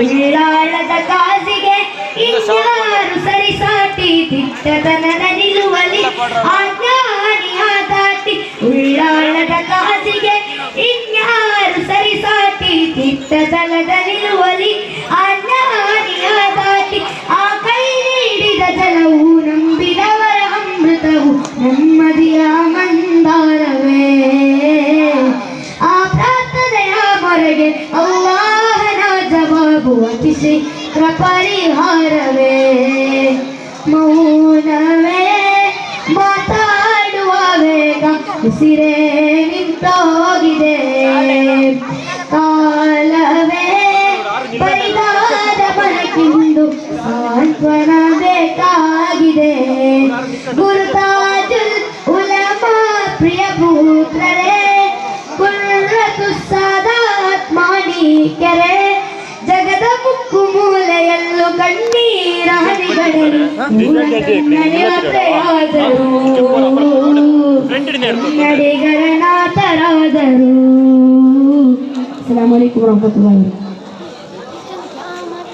ಉಳ್ಳಾಳದ ಕಾಸಿಗೆ ಇನ್ಯಾರು ಸರಿಸಾಟಿ ದಿಟ್ಟತನದ ನಿಲುವಲಿ ಅಜ್ಞಾನಿಯ ದಾಟಿ ಉಳ್ಳಾಳದ ಕಾಸಿಗೆ ಇನ್ಯಾರು ಸರಿಸಾಟಿ ದಿಟ್ಟತನದ ನಿಲುವಲಿ ಅಜ್ಞಾನಿಯ ದಾಟಿ ಆ ಕೈ ನೀಡಿದ ಜಲವು ನಂಬಿದವರ ಅಮೃತವು ನೆಮ್ಮದಿಯ ಮಂದಾರವೇ ಆ ಪ್ರಾರ್ಥನೆಯ ಮೊರೆಗೆ ಅಲ್ಲಾಹನ ಜವಾಬು ಅತಿಶಯ ಪರಿಹಾರವೇ ಮೌನವೇ ಮಾತಾಡುವ ವೇಗ ಉಸಿರೇ ನಿಂತೋಗಿದೆ ಕಾಲವೇ ಬರಿದಾದ ಮನಕ್ಕಿಂದು ಸಾಂತ್ವನ ಬೇಕಾಗಿದೆ ಗುರುತಾಜುಲ್ ಉಲಮಾ ಪ್ರಿಯ ಪುತ್ರರೇ ಕುರ್ರತು ಸಾದಾತ್ ಮಾಣಿಕ್ಯರೇ ಜಗದ ಮುಕ್ಕು ಮೂಲೆಯಲ್ಲೂ ಕಣ್ಣೀರ ಹನಿಗಡಲು ಕನ್ನಡಿಗರನಾಥರಾದರು. ಅಸ್ಸಲಾಮು ಅಲೈಕುಂ ವರಹಮತುಲ್ಲಾಹಿ.